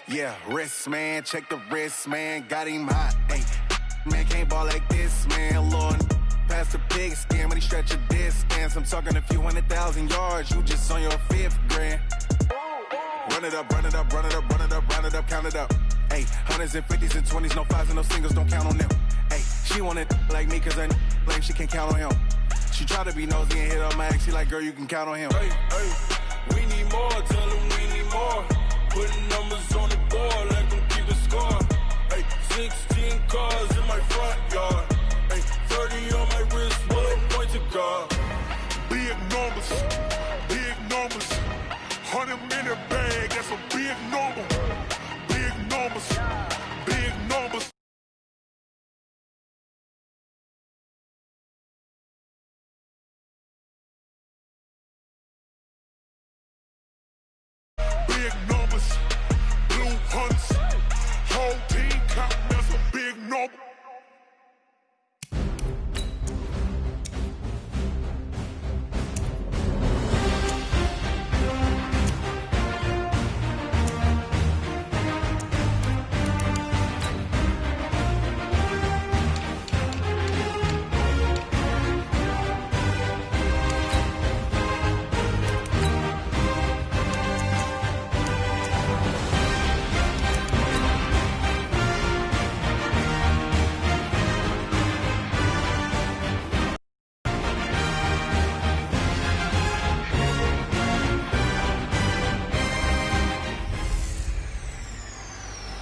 Yeah, wrist, man, check the wrist, man, got him hot. Hey, man, can't ball like this, man. Lord, past the pig skin when he stretch a distance. I'm talking a few 100,000 yards, you just on your 5th grand. Run it up, run it up, run it up, run it up, run it up, count it up. Hey, hundreds and 50s and 20s, no 5s and no singles, don't count on them. Hey, she want it like me, cause her lame, she can't count on him. She try to be nosy and hit up my ex, she like, girl, you can count on him. Hey, we need more, tell them we need more. Putting numbers on the board, let them keep the score. Hey, 16 cars in my front yard. Hey, 30 on my wrist, what point to God. Big numbers, 100-minute bag, that's a big number. Big numbers, big numbers. Big numbers, blue hunts, whole team counting, that's a big number.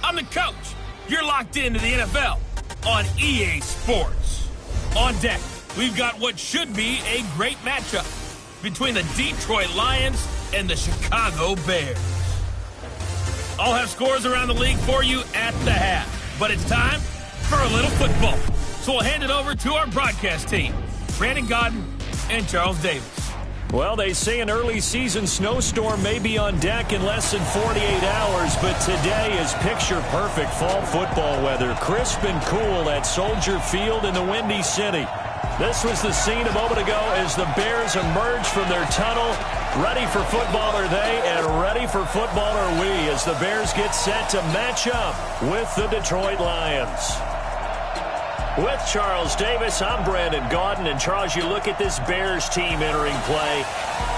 I'm the coach. You're locked into the NFL on EA Sports. On deck, we've got what should be a great matchup between the Detroit Lions and the Chicago Bears. I'll have scores around the league for you at the half, but it's time for a little football. So we'll hand it over to our broadcast team, Brandon Godden and Charles Davis. Well, they say an early season snowstorm may be on deck in less than 48 hours, but today is picture-perfect fall football weather. Crisp and cool at Soldier Field in the Windy City. This was the scene a moment ago as the Bears emerged from their tunnel. Ready for football are they, and ready for football are we as the Bears get set to match up with the Detroit Lions. With Charles Davis, I'm Brandon Gaudin. And Charles, you look at this Bears team entering play.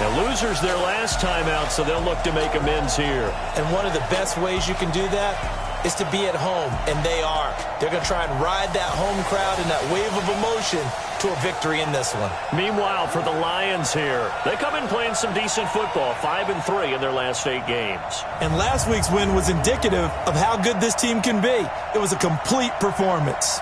The losers their last time out, so they'll look to make amends here. And one of the best ways you can do that is to be at home, and they are. They're going to try and ride that home crowd and that wave of emotion to a victory in this one. Meanwhile, for the Lions here, they come in playing some decent football, 5-3 in their last 8 games. And last week's win was indicative of how good this team can be. It was a complete performance.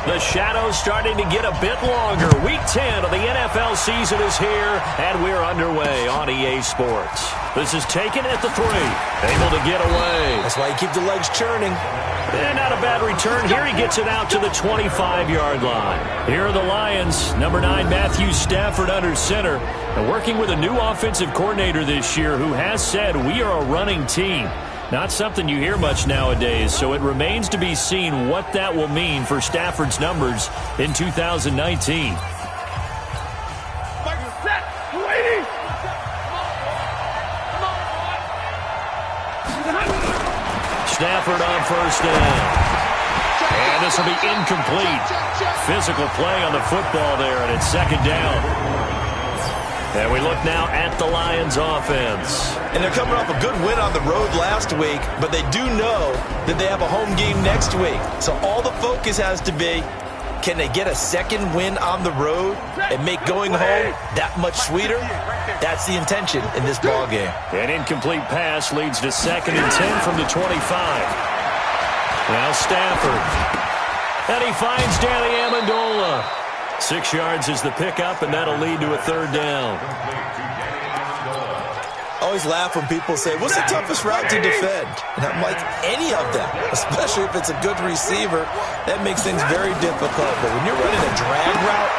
The shadow's starting to get a bit longer. Week 10 of the NFL season is here, and we're underway on EA Sports. This is taken at the 3. Able to get away. That's why you keep the legs churning. And not a bad return. Here he gets it out to the 25-yard line. Here are the Lions. Number 9, Matthew Stafford under center. And working with a new offensive coordinator this year who has said we are a running team. Not something you hear much nowadays, so it remains to be seen what that will mean for Stafford's numbers in 2019. Stafford on first down. And this will be incomplete. Physical play on the football there, and it's second down. And we look now at the Lions offense. And they're coming off a good win on the road last week, but they do know that they have a home game next week. So all the focus has to be, can they get a second win on the road and make going home that much sweeter? That's the intention in this ball game. An incomplete pass leads to 2nd and 10 from the 25. Now Stafford. And he finds Danny Amendola. 6 yards is the pickup, and that'll lead to a third down. I always laugh when people say, what's the toughest route to defend? And I'm like, any of them, especially if it's a good receiver. That makes things very difficult. But when you're running a drag route,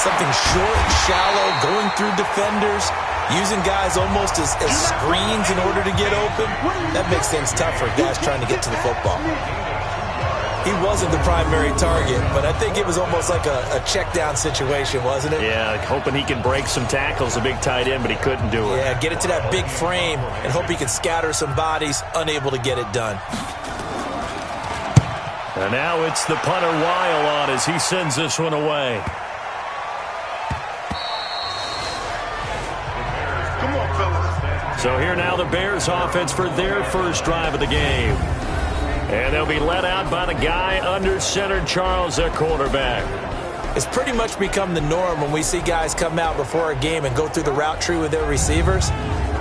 something short, shallow, going through defenders, using guys almost as screens in order to get open, that makes things tough for guys trying to get to the football. He wasn't the primary target, but I think it was almost like a check-down situation, wasn't it? Yeah, hoping he can break some tackles, a big tight end, but he couldn't do it. Yeah, get it to that big frame and hope he can scatter some bodies, unable to get it done. And now it's the punter Weil on as he sends this one away. So here now the Bears offense for their first drive of the game. And they'll be led out by the guy under center, Charles, their quarterback. It's pretty much become the norm when we see guys come out before a game and go through the route tree with their receivers.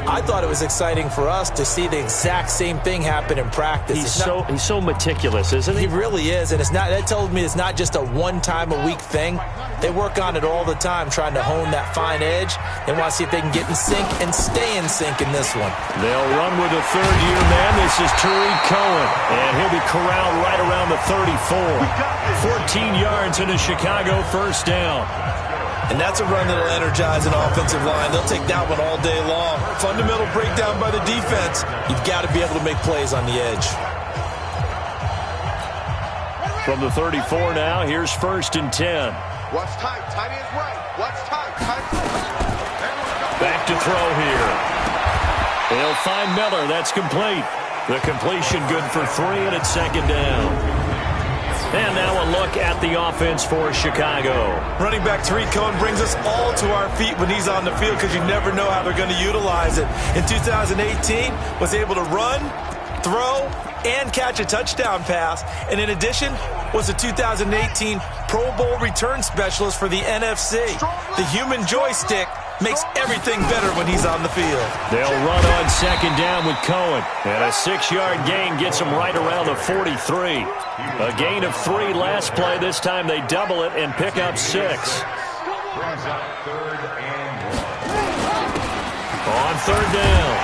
I thought it was exciting for us to see the exact same thing happen in practice. He's so meticulous, isn't he? He really is, and that tells me it's not just a one-time-a-week thing. They work on it all the time, trying to hone that fine edge. They want to see if they can get in sync and stay in sync in this one. They'll run with a third-year man. This is Tariq Cohen, and he'll be corralled right around the 34. 14 yards and a Chicago first down. And that's a run that will energize an offensive line. They'll take that one all day long. Fundamental breakdown by the defense. You've got to be able to make plays on the edge. From the 34 now, here's 1st and 10. Watch tight. Tight is right. Watch tight. Back to throw here. They'll find Miller. That's complete. The completion good for 3, and it's 2nd down. And now a look at the offense for Chicago. Running back Tariq Cohen brings us all to our feet when he's on the field because you never know how they're going to utilize it. In 2018, was able to run, throw, and catch a touchdown pass. And in addition, was a 2018 Pro Bowl return specialist for the NFC. The human joystick makes everything better when he's on the field. They'll run on 2nd down with Cohen. And a 6-yard gain gets them right around the 43. A gain of 3 last play. This time they double it and pick up 6. On 3rd down,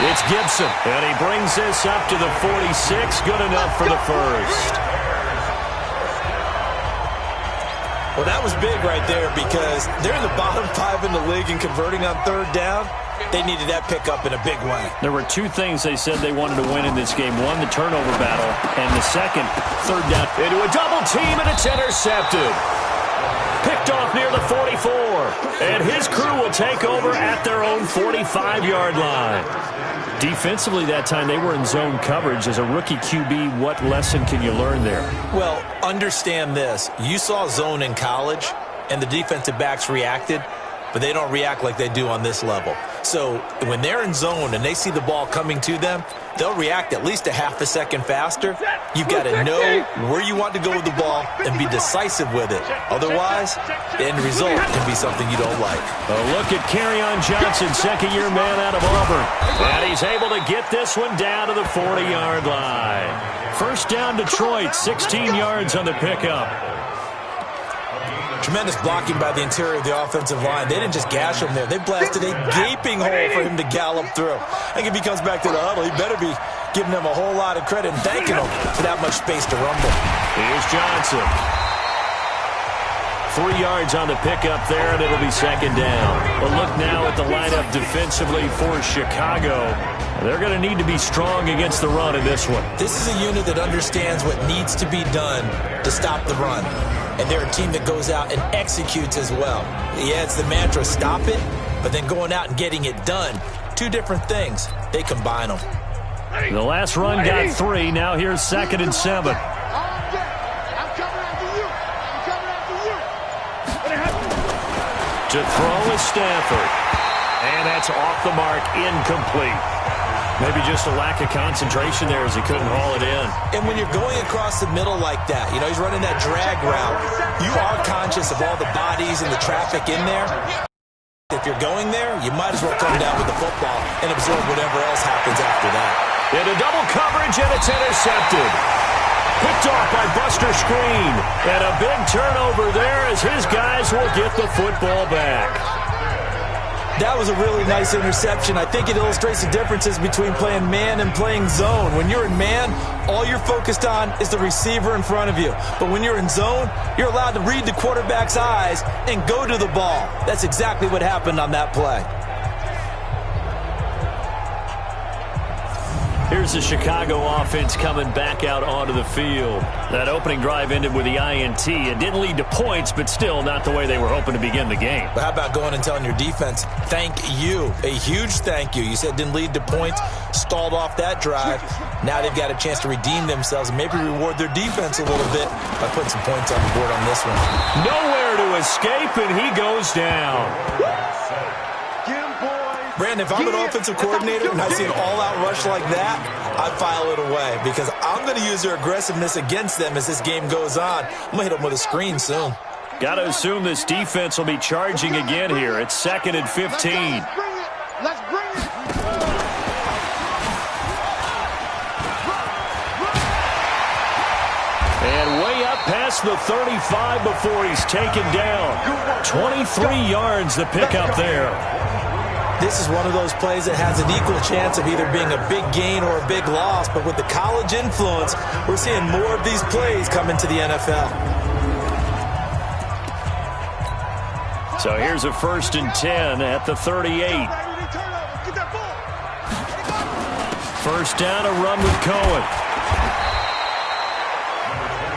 it's Gibson. And he brings this up to the 46. Good enough for the first. Well, that was big right there because they're in the bottom 5 in the league and converting on 3rd down. They needed that pickup in a big way. There were 2 things they said they wanted to win in this game. One, the turnover battle, and the second, 3rd down. Into a double team, and it's intercepted. Picked off near the 44. And his crew will take over at their own 45-yard line. Defensively that time, they were in zone coverage. As a rookie QB, what lesson can you learn there? Well, understand this. You saw zone in college, and the defensive backs reacted, but they don't react like they do on this level. So when they're in zone and they see the ball coming to them, they'll react at least a half a second faster. You've got to know where you want to go with the ball and be decisive with it. Otherwise, the end result can be something you don't like. A look at Kerryon Johnson, 2nd-year man out of Auburn. And he's able to get this one down to the 40-yard line. First down, Detroit, 16 yards on the pickup. Tremendous blocking by the interior of the offensive line. They didn't just gash him there. They blasted a gaping hole for him to gallop through. I think if he comes back to the huddle, he better be giving them a whole lot of credit and thanking them for that much space to rumble. Here's Johnson. 3 yards on the pickup there, and it'll be 2nd down. But look now at the lineup defensively for Chicago. They're going to need to be strong against the run in this one. This is a unit that understands what needs to be done to stop the run. And they're a team that goes out and executes as well. Yeah, it's the mantra, stop it, but then going out and getting it done. 2 different things. They combine them. The last run got 3. Now here's 2nd and 7. To throw is Stafford. And that's off the mark, incomplete. Maybe just a lack of concentration there as he couldn't haul it in. And when you're going across the middle like that, you know, he's running that drag route, you are conscious of all the bodies and the traffic in there. If you're going there, you might as well come down with the football and absorb whatever else happens after that. Into double coverage, and it's intercepted. Picked off by Buster Screen. And a big turnover there as his guys will get the football back. That was a really nice interception. I think it illustrates the differences between playing man and playing zone. When you're in man, all you're focused on is the receiver in front of you. But when you're in zone, you're allowed to read the quarterback's eyes and go to the ball. That's exactly what happened on that play. Here's the Chicago offense coming back out onto the field. That opening drive ended with the INT. It didn't lead to points, but still not the way they were hoping to begin the game. But how about going and telling your defense, thank you, a huge thank you. You said it didn't lead to points, stalled off that drive. Now they've got a chance to redeem themselves and maybe reward their defense a little bit by putting some points on the board on this one. Nowhere to escape, and he goes down. Brandon, if I'm an offensive coordinator and I see an all-out rush like that, I file it away because I'm going to use their aggressiveness against them as this game goes on. I'm going to hit them with a screen soon. Got to assume this defense will be charging again here. It's 2nd and 15. Let's bring it. And way up past the 35 before he's taken down. 23 yards to pick up there. This is one of those plays that has an equal chance of either being a big gain or a big loss. But with the college influence, we're seeing more of these plays come into the NFL. So here's a 1st and 10 at the 38. First down, a run with Cohen.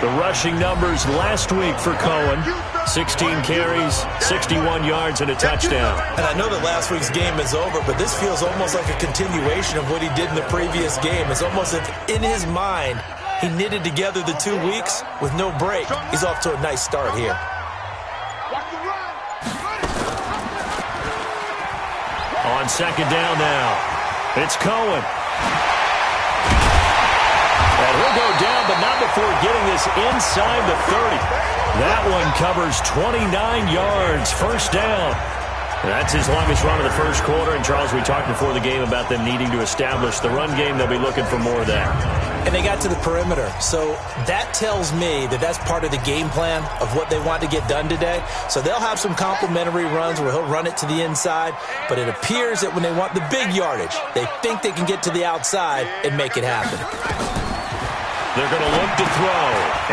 The rushing numbers last week for Cohen. 16 carries, 61 yards, and a touchdown. And I know that last week's game is over, but this feels almost like a continuation of what he did in the previous game. It's almost as if in his mind, he knitted together the 2 weeks with no break. He's off to a nice start here. On 2nd down now, it's Cohen. And he'll go down, but not before getting this inside the 30. That one covers 29 yards, 1st down. That's his longest run of the first quarter. And, Charles, we talked before the game about them needing to establish the run game. They'll be looking for more of that. And they got to the perimeter. So that tells me that that's part of the game plan of what they want to get done today. So they'll have some complimentary runs where he'll run it to the inside. But it appears that when they want the big yardage, they think they can get to the outside and make it happen. They're going to look to throw.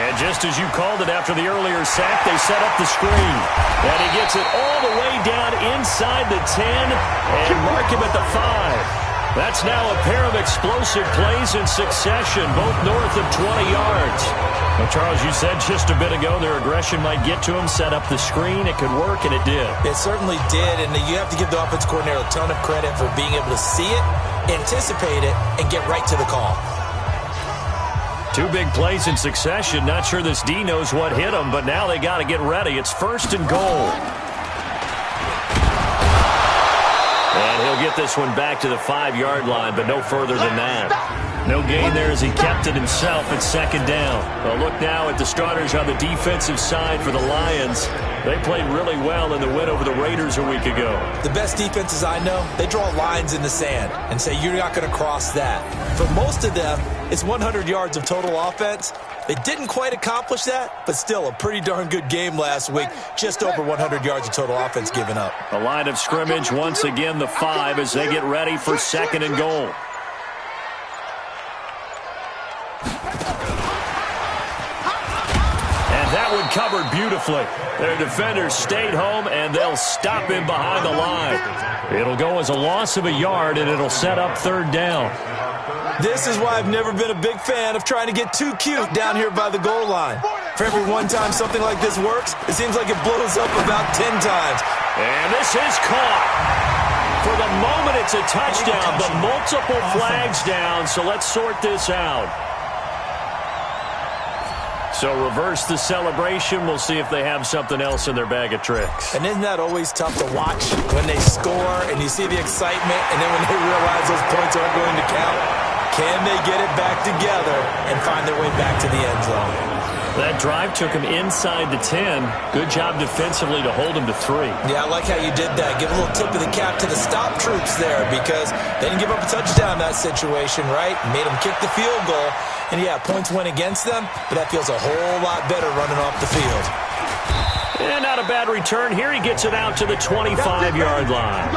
And just as you called it after the earlier sack, they set up the screen. And he gets it all the way down inside the 10 and mark him at the 5. That's now a pair of explosive plays in succession, both north of 20 yards. Well, Charles, you said just a bit ago their aggression might get to him, set up the screen. It could work, and it did. It certainly did, and you have to give the offensive coordinator a ton of credit for being able to see it, anticipate it, and get right to the call. 2 big plays in succession. Not sure this D knows what hit him, but now they got to get ready. It's 1st and goal. And he'll get this one back to the 5-yard line, but no further than that. No gain there as he kept it himself at 2nd down. Well, look now at the starters on the defensive side for the Lions. They played really well in the win over the Raiders a week ago. The best defenses I know, they draw lines in the sand and say you're not going to cross that. For most of them, it's 100 yards of total offense. They didn't quite accomplish that, but still a pretty darn good game last week. Just over 100 yards of total offense given up. The line of scrimmage, once again, the 5 as they get ready for 2nd and goal. And that one covered beautifully. Their defenders stayed home, and they'll stop him behind the line. It'll go as a loss of a yard, and it'll set up 3rd down. This is why I've never been a big fan of trying to get too cute down here by the goal line. For every one time something like this works, it seems like it blows up about 10 times. And this is caught. For the moment, it's a touchdown, but multiple flags down, so let's sort this out. So reverse the celebration. We'll see if they have something else in their bag of tricks. And isn't that always tough to watch when they score and you see the excitement, and then when they realize those points aren't going to count? Can they get it back together and find their way back to the end zone? That drive took him inside the 10. Good job defensively to hold him to 3. Yeah, I like how you did that. Give a little tip of the cap to the stop troops there because they didn't give up a touchdown in that situation, right? Made them kick the field goal. And, yeah, points went against them, but that feels a whole lot better running off the field. And not a bad return. Here he gets it out to the 25-yard line.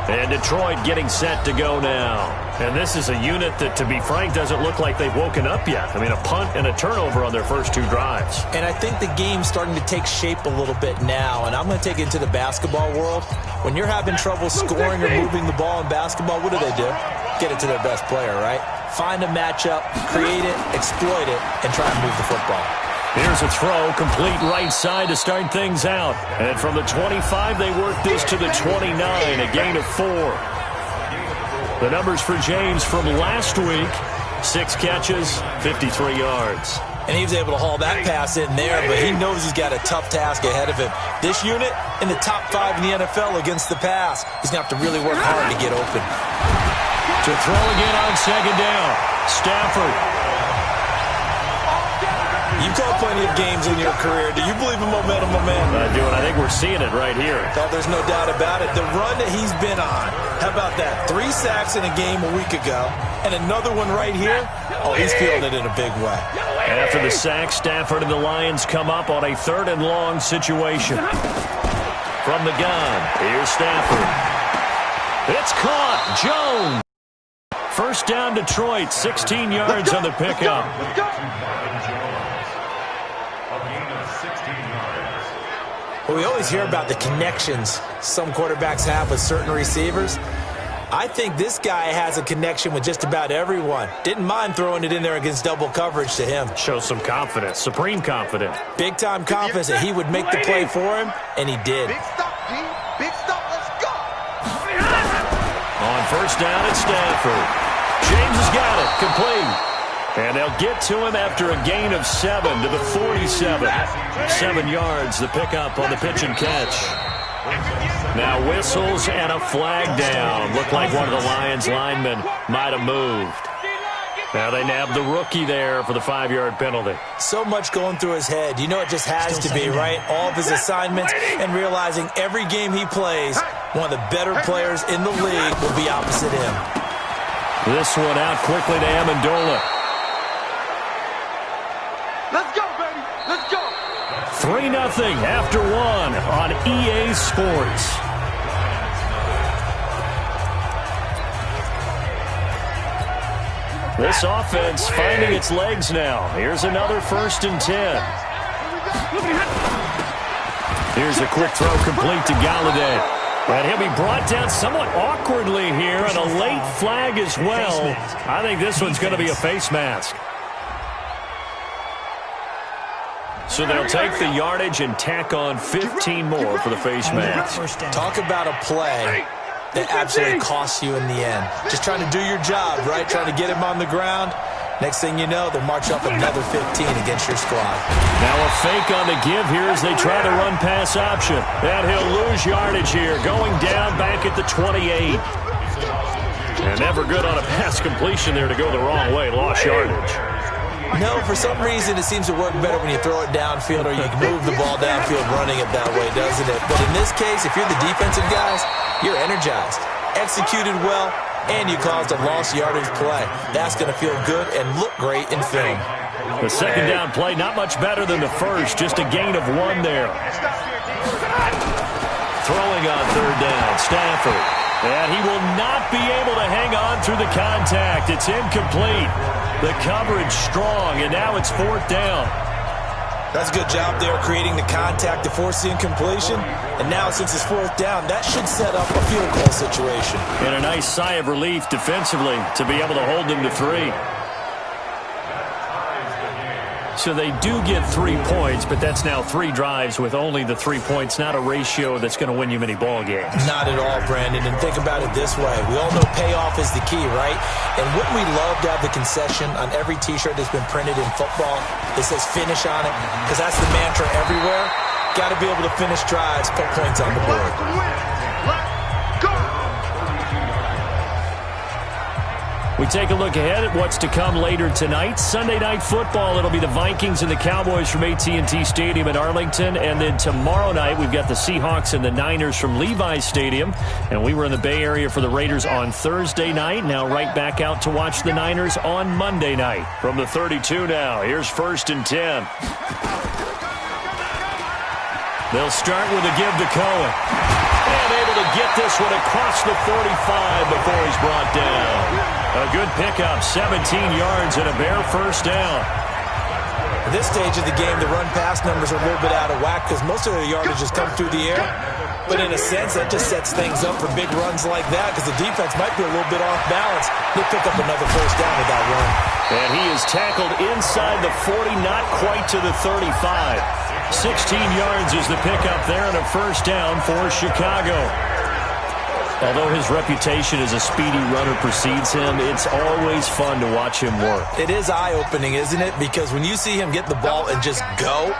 And Detroit getting set to go now. And this is a unit that, to be frank, doesn't look like they've woken up yet. I mean, a punt and a turnover on their first 2 drives. And I think the game's starting to take shape a little bit now. And I'm going to take it into the basketball world. When you're having trouble scoring or moving the ball in basketball, what do? Get it to their best player, right? Find a matchup, create it, exploit it, and try and move the football. Here's a throw, complete right side to start things out. And from the 25, they work this to the 29, a gain of 4. The numbers for James from last week, 6 catches, 53 yards. And he was able to haul that pass in there, but he knows he's got a tough task ahead of him. This unit in the top 5 in the NFL against the pass. He's going to have to really work hard to get open. To throw again on second down, Stafford. You've called plenty of games in your career. Do you believe in momentum, my man? I do, and I think we're seeing it right here. Oh, there's no doubt about it. The run that he's been on. How about that? 3 sacks in a game a week ago, and another one right here. Oh, he's feeling it in a big way. After the sack, Stafford and the Lions come up on a 3rd and long situation. From the gun, here's Stafford. It's caught. Jones. First down, Detroit. 16 yards on the pickup. Well, we always hear about the connections some quarterbacks have with certain receivers. I think this guy has a connection with just about everyone. Didn't mind throwing it in there against double coverage to him. Shows some confidence, supreme confidence. Big-time confidence that he would make the play for him, and he did. Big stop, D. Big stop. Let's go. On first down, it's Stafford. James has got it. Complete. And they'll get to him after a gain of 7 to the 47. 7 yards, the pickup on the pitch and catch. Now whistles and a flag down. Looked like one of the Lions linemen might have moved. Now they nab the rookie there for the 5-yard penalty. So much going through his head. You know it just has to be, right? All of his assignments and realizing every game he plays, one of the better players in the league will be opposite him. This one out quickly to Amendola. Let's go, baby. Let's go. 3-0 after 1 on EA Sports. This offense finding its legs now. Here's another 1st and 10. Here's a quick throw complete to Galladay. And he'll be brought down somewhat awkwardly here, and a late flag as well. I think this one's going to be a face mask. So they'll take the yardage and tack on 15 more for the face mask. Talk about a play that absolutely costs you in the end. Just trying to do your job, right? Trying to get him on the ground. Next thing you know, they'll march up another 15 against your squad. Now a fake on the give here as they try to run pass option. And he'll lose yardage here, going down back at the 28. And never good on a pass completion there to go the wrong way. Lost yardage. No, for some reason it seems to work better when you throw it downfield or you move the ball downfield running it that way, doesn't it? But in this case, if you're the defensive guys, you're energized, executed well, and you caused a lost yardage play. That's going to feel good and look great in film. The second down play, not much better than the first, just a gain of 1 there. Throwing on 3rd down, Stafford. And he will not be able to hang on through the contact. It's incomplete. The coverage strong, and now it's 4th down. That's a good job there creating the contact to force the incompletion. And now since it's 4th down, that should set up a field goal situation. And a nice sigh of relief defensively to be able to hold them to 3. So they do get 3 points, but that's now 3 drives with only the 3 points, not a ratio that's going to win you many ball games. Not at all, Brandon. And think about it this way. We all know payoff is the key, right? And wouldn't we love to have the concession on every T-shirt that's been printed in football that says finish on it? Because that's the mantra everywhere. Got to be able to finish drives, put points on the board. We take a look ahead at what's to come later tonight. Sunday Night Football, it'll be the Vikings and the Cowboys from AT&T Stadium in Arlington. And then tomorrow night, we've got the Seahawks and the Niners from Levi's Stadium. And we were in the Bay Area for the Raiders on Thursday night. Now right back out to watch the Niners on Monday night. From the 32 now, here's 1st and 10. They'll start with a give to Cohen. And able to get this one across the 45 before he's brought down. A good pickup, 17 yards and a Bear first down. At this stage of the game, the run-pass numbers are a little bit out of whack because most of the yardage has come through the air. But in a sense, that just sets things up for big runs like that because the defense might be a little bit off balance. They pick up another first down with that run. And he is tackled inside the 40, not quite to the 35. 16 yards is the pickup there and a first down for Chicago. Although his reputation as a speedy runner precedes him, it's always fun to watch him work. It is eye-opening, isn't it? Because when you see him get the ball and just go,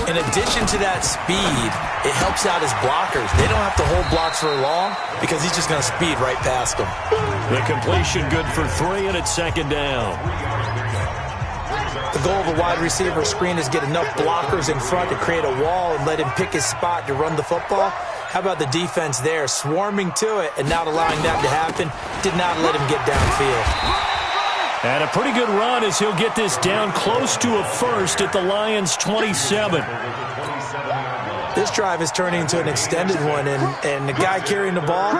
in addition to that speed, it helps out his blockers. They don't have to hold blocks for long because he's just going to speed right past them. The completion good for 3, and it's 2nd down. The goal of a wide receiver screen is get enough blockers in front to create a wall and let him pick his spot to run the football. How about the defense there, swarming to it and not allowing that to happen? Did not let him get downfield. And a pretty good run as he'll get this down close to a first at the Lions' 27. This drive is turning into an extended one, and the guy carrying the ball,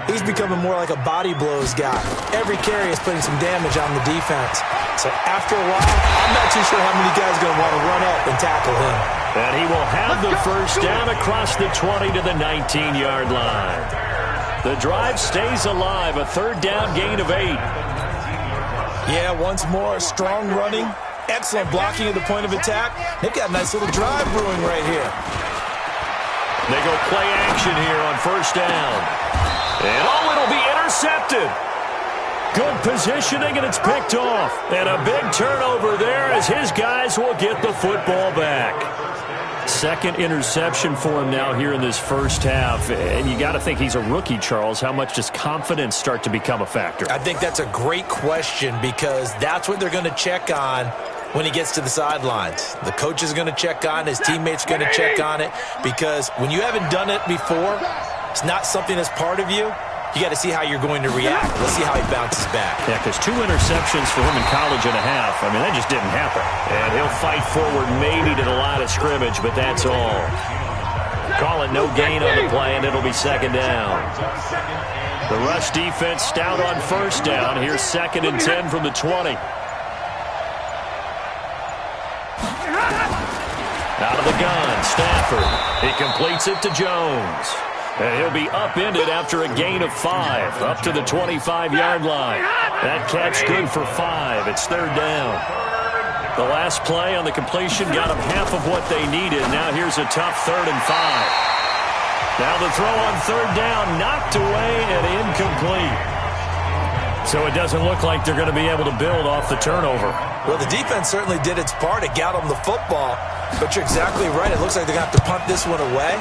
he's becoming more like a body blows guy. Every carry is putting some damage on the defense. So after a while, I'm not too sure how many guys are going to want to run up and tackle him. And he will have the first down across the 20 to the 19-yard line. The drive stays alive, a 3rd down gain of 8. Yeah, once more, strong running, excellent blocking at the point of attack. They've got a nice little drive brewing right here. They go play action here on 1st down. And it'll be intercepted. Good positioning, and it's picked off. And a big turnover there as his guys will get the football back. 2nd interception for him now here in this first half. And you got to think he's a rookie, Charles. How much does confidence start to become a factor? I think that's a great question because that's what they're going to check on when he gets to the sidelines. The coach is going to check on it. His teammates are going to check on it because when you haven't done it before, it's not something that's part of you. You got to see how you're going to react. Let's see how he bounces back. Yeah, because 2 interceptions for him in college and a half. I mean, that just didn't happen. And he'll fight forward maybe to the line of scrimmage, but that's all. Call it no gain on the play, and it'll be 2nd down. The rush defense stout on 1st down. Here's 2nd and 10 from the 20. Out of the gun, Stafford. He completes it to Jones. And he'll be upended after a gain of 5, up to the 25-yard line. That catch good for 5. It's 3rd down. The last play on the completion got them half of what they needed. Now here's a tough 3rd and 5. Now the throw on 3rd down, knocked away and incomplete. So it doesn't look like they're going to be able to build off the turnover. Well, the defense certainly did its part. It got them the football. But you're exactly right. It looks like they're going to have to punt this one away.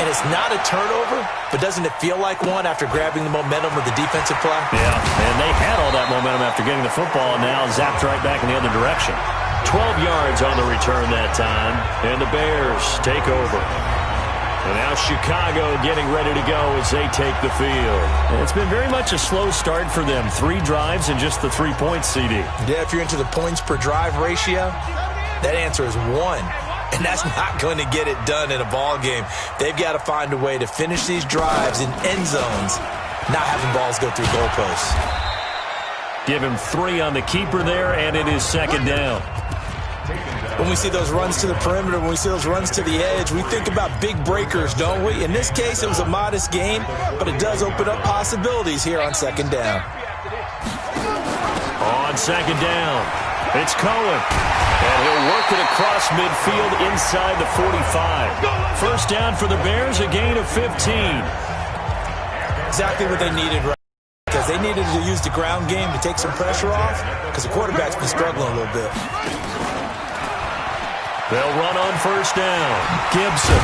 And it's not a turnover, but doesn't it feel like one after grabbing the momentum of the defensive play? Yeah, and they had all that momentum after getting the football, and now zapped right back in the other direction. 12 yards on the return that time, and the Bears take over. And now Chicago getting ready to go as they take the field. And it's been very much a slow start for them. 3 drives and just the 3 points, CD. Yeah, if you're into the points per drive ratio, that answer is 1. And that's not going to get it done in a ball game. They've got to find a way to finish these drives in end zones, not having balls go through goalposts. Give him 3 on the keeper there, and it is 2nd down. When we see those runs to the perimeter, when we see those runs to the edge, we think about big breakers, don't we? In this case, it was a modest gain, but it does open up possibilities here on 2nd down. On 2nd down, it's Cohen. And he'll work it across midfield inside the 45. First down for the Bears, a gain of 15. Exactly what they needed right now, because they needed to use the ground game to take some pressure off because the quarterback's been struggling a little bit. They'll run on first down. Gibson.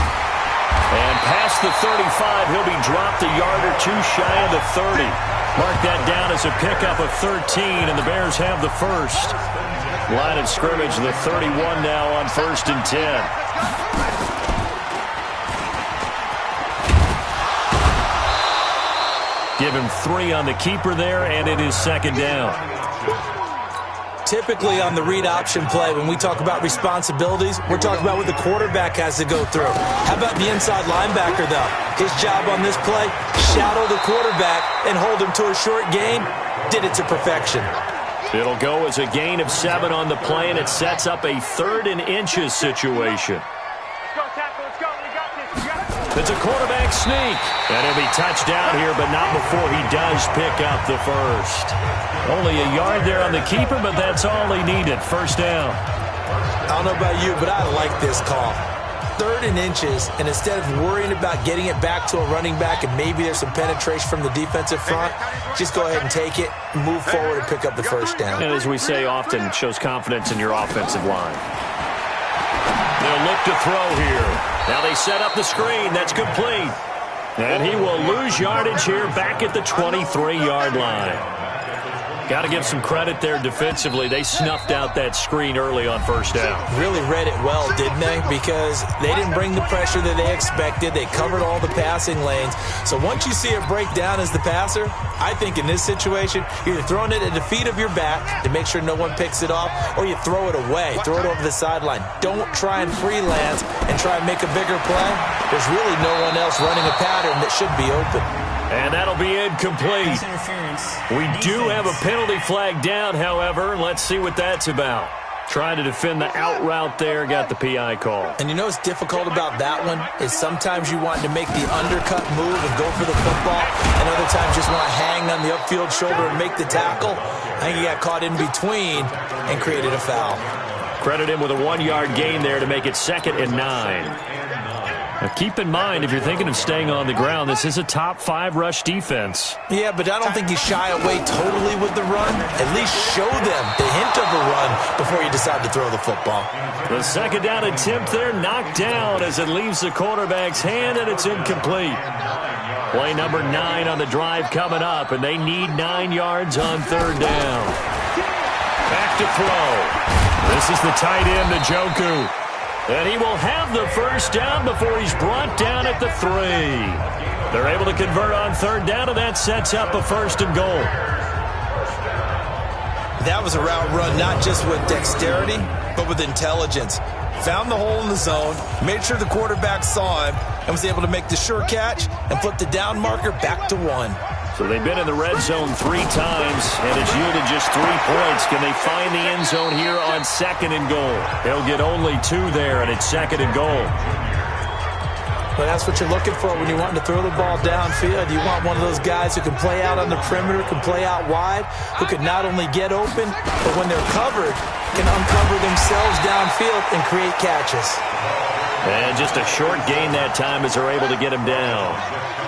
And past the 35, he'll be dropped a yard or 2 shy of the 30. Mark that down as a pickup of 13, and the Bears have the first. Line of scrimmage, the 31 now on 1st and 10. Give him 3 on the keeper there, and it is 2nd down. Typically on the read option play, when we talk about responsibilities, we're talking about what the quarterback has to go through. How about the inside linebacker, though? His job on this play, shadow the quarterback and hold him to a short gain. Did it to perfection. It'll go as a gain of 7 on the play, and it sets up a 3rd and inches situation. It's a quarterback sneak. And he'll be touched down here, but not before he does pick up the first. Only a yard there on the keeper, but that's all he needed. 1st down. I don't know about you, but I like this call. 3rd and inches, and instead of worrying about getting it back to a running back and maybe there's some penetration from the defensive front, just go ahead and take it, move forward, and pick up the 1st down. And as we say often, it shows confidence in your offensive line. They'll look to throw here. Now they set up the screen. That's complete. And he will lose yardage here back at the 23-yard line. Got to give some credit there defensively. They snuffed out that screen early on 1st down. Really read it well, didn't they? Because they didn't bring the pressure that they expected. They covered all the passing lanes. So once you see it break down as the passer, I think in this situation, you're either throwing it at the feet of your back to make sure no one picks it off, or you throw it away, throw it over the sideline. Don't try and freelance and try and make a bigger play. There's really no one else running a pattern that should be open. And that'll be incomplete. We do have a penalty flag down, however. Let's see what that's about. Trying to defend the out route there, got the PI call. And you know what's difficult about that one is sometimes you want to make the undercut move and go for the football, and other times just want to hang on the upfield shoulder and make the tackle. I think he got caught in between and created a foul. Credit him with a 1-yard gain there to make it 2nd and 9. Now keep in mind, if you're thinking of staying on the ground, this is a top 5 rush defense. Yeah, but I don't think you shy away totally with the run. At least show them the hint of a run before you decide to throw the football. The 2nd down attempt there knocked down as it leaves the quarterback's hand, and it's incomplete. Play number 9 on the drive coming up, and they need 9 yards on 3rd down. Back to throw. This is the tight end, Njoku. And he will have the 1st down before he's brought down at the 3. They're able to convert on 3rd down, and that sets up a 1st and goal. That was a route run not just with dexterity, but with intelligence. Found the hole in the zone, made sure the quarterback saw him, and was able to make the sure catch and flip the down marker back to 1. So they've been in the red zone 3 times, and it's yielded just 3 points. Can they find the end zone here on 2nd and goal? They'll get only 2 there, and it's 2nd and goal. Well, that's what you're looking for when you're wanting to throw the ball downfield. You want one of those guys who can play out on the perimeter, can play out wide, who can not only get open, but when they're covered, can uncover themselves downfield and create catches. And just a short gain that time as they're able to get him down.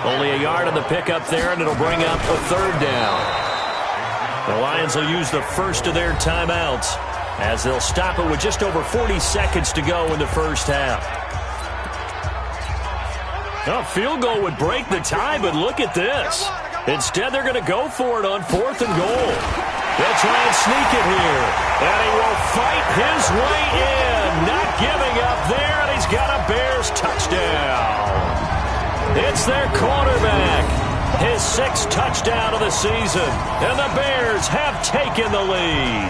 Only a yard on the pickup there, and it'll bring up a 3rd down. The Lions will use the first of their timeouts as they'll stop it with just over 40 seconds to go in the 1st half. A field goal would break the tie, but look at this. Instead, they're going to go for it on 4th and goal. They'll try and sneak it here. And he will fight his way in. Not giving up there, and he's got a Bears touchdown. It's their quarterback. His 6th touchdown of the season. And the Bears have taken the lead.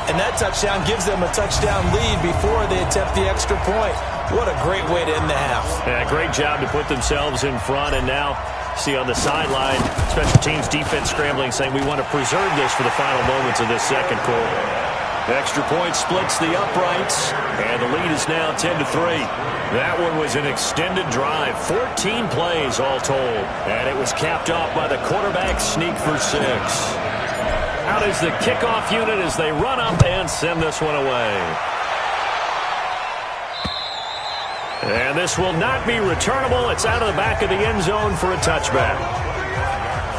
And that touchdown gives them a touchdown lead before they attempt the extra point. What a great way to end the half. Yeah, great job to put themselves in front, and now see on the sideline, special teams defense scrambling, saying we want to preserve this for the final moments of this 2nd quarter. The extra point splits the uprights, and the lead is now 10-3. That one was an extended drive, 14 plays all told, and it was capped off by the quarterback sneak for 6. Out is the kickoff unit as they run up and send this one away. And this will not be returnable. It's out of the back of the end zone for a touchback.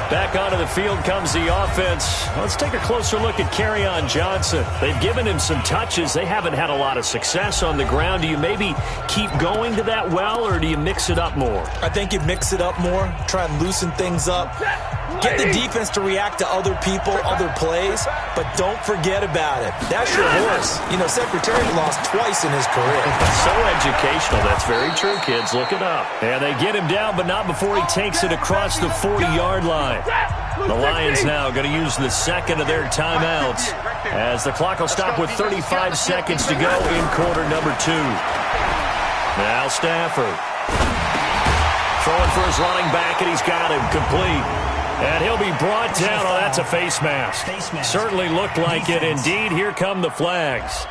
Back onto the field comes the offense. Let's take a closer look at Kerryon Johnson. They've given him some touches. They haven't had a lot of success on the ground. Do you maybe keep going to that well, or do you mix it up more? I think you mix it up more, try and loosen things up. Get the defense to react to other people, other plays, but don't forget about it. That's your horse. You know, Secretary lost twice in his career. So educational. That's very true, kids. Look it up. And they get him down, but not before he takes it across the 40-yard line. The Lions now going to use the second of their timeouts as the clock will stop with 35 seconds to go in quarter number 2. Now Stafford throwing for his running back, and he's got him complete. And he'll be brought down. Oh, that's a face mask. Certainly looked like it. Indeed, here come the flags.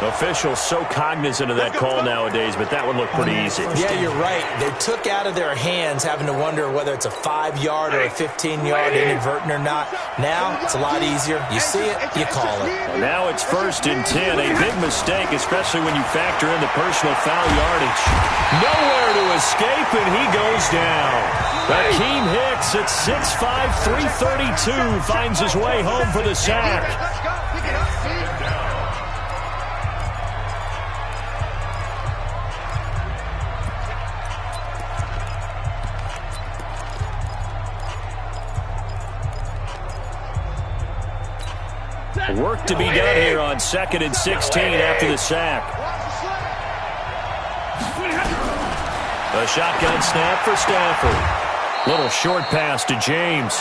Officials so cognizant of that call nowadays, but that one looked pretty easy. Yeah, you're right. They took out of their hands having to wonder whether it's a 5-yard or a 15-yard inadvertent or not. Now, it's a lot easier. You see it, you call it. And now it's 1st and 10. A big mistake, especially when you factor in the personal foul yardage. Nowhere to escape, and he goes down. Akeem Hicks at 6'5", 332 finds his way home for the sack. Work to be done here on 2nd and 16 after the sack. A shotgun snap for Stafford. Little short pass to James.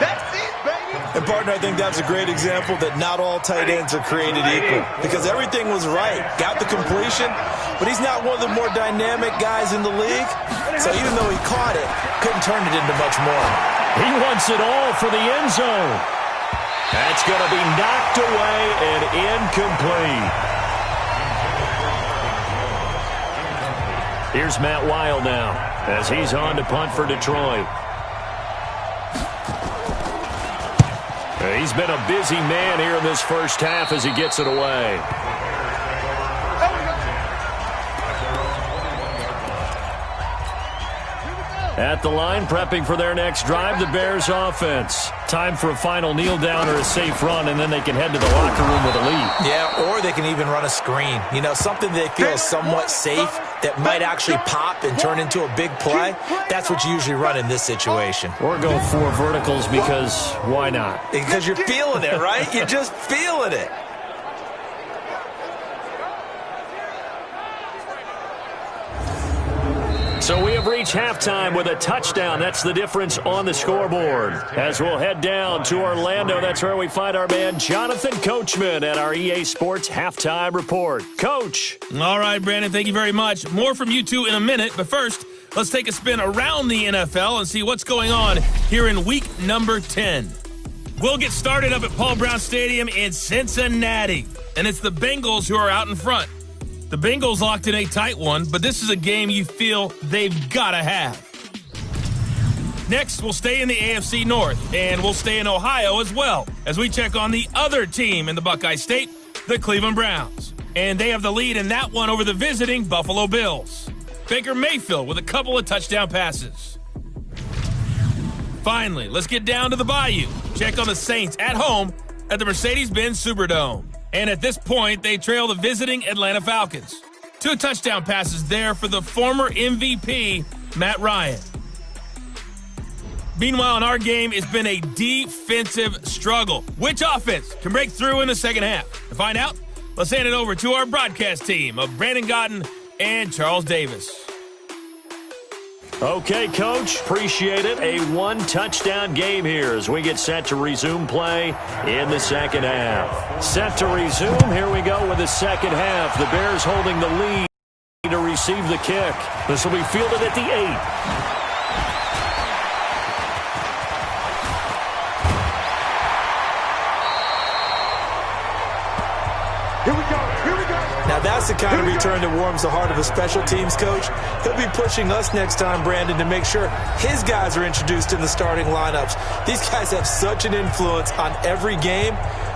That's it, baby. And, partner, I think that's a great example that not all tight ends are created equal because everything was right. Got the completion, but he's not one of the more dynamic guys in the league. So even though he caught it, couldn't turn it into much more. He wants it all for the end zone. That's going to be knocked away and incomplete. Here's Matt Weil now as he's on to punt for Detroit. He's been a busy man here in this first half as he gets it away. At the line, prepping for their next drive, the Bears offense. Time for a final kneel down or a safe run, and then they can head to the locker room with a lead. Yeah, or they can even run a screen. You know, something they feel somewhat safe that might actually pop and turn into a big play. That's what you usually run in this situation. Or go 4 verticals because why not? Because you're feeling it, right? You're just feeling it. So we have reached halftime with a touchdown. That's the difference on the scoreboard. As we'll head down to Orlando, that's where we find our man Jonathan Coachman at our EA Sports Halftime Report. Coach. All right, Brandon, thank you very much. More from you two in a minute, but first, let's take a spin around the NFL and see what's going on here in week number 10. We'll get started up at Paul Brown Stadium in Cincinnati, and it's the Bengals who are out in front. The Bengals locked in a tight one, but this is a game you feel they've got to have. Next, we'll stay in the AFC North, and we'll stay in Ohio as well, as we check on the other team in the Buckeye State, the Cleveland Browns. And they have the lead in that one over the visiting Buffalo Bills. Baker Mayfield with a couple of touchdown passes. Finally, let's get down to the Bayou. Check on the Saints at home at the Mercedes-Benz Superdome. And at this point, they trail the visiting Atlanta Falcons. 2 touchdown passes there for the former MVP, Matt Ryan. Meanwhile, in our game, it's been a defensive struggle. Which offense can break through in the second half? To find out, let's hand it over to our broadcast team of Brandon Gotten and Charles Davis. Okay, Coach, appreciate it. A 1-touchdown game here as we get set to resume play in the second half. Set to resume. Here we go with the second half. The Bears holding the lead to receive the kick. This will be fielded at the 8. Now that's the kind of return that warms the heart of a special teams coach. He'll be pushing us next time, Brandon, to make sure his guys are introduced in the starting lineups. These guys have such an influence on every game.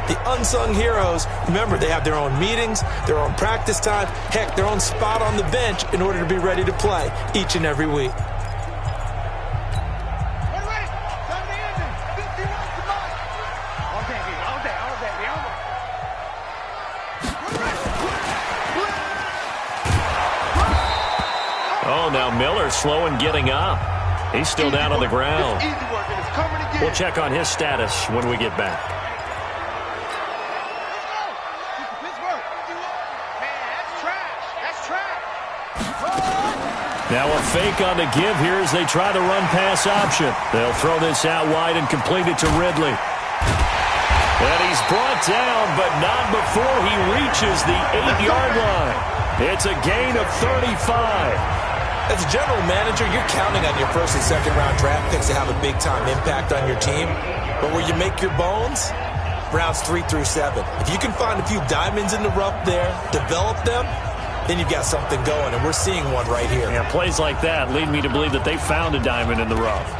The unsung heroes, remember, they have their own meetings, their own practice time, heck, their own spot on the bench in order to be ready to play each and every week. well. Now Miller slow in getting up. He's still down on the ground. We'll check on his status when we get back. Now a fake on the give here as they try the run-pass option. They'll throw this out wide and complete it to Ridley. And he's brought down, but not before he reaches the 8-yard line. It's a gain of 35. As a general manager, you're counting on your first and second round draft picks to have a big-time impact on your team. But where you make your bones, rounds 3 through 7. If you can find a few diamonds in the rough there, develop them, then you've got something going, and we're seeing one right here. Yeah, plays like that lead me to believe that they found a diamond in the rough.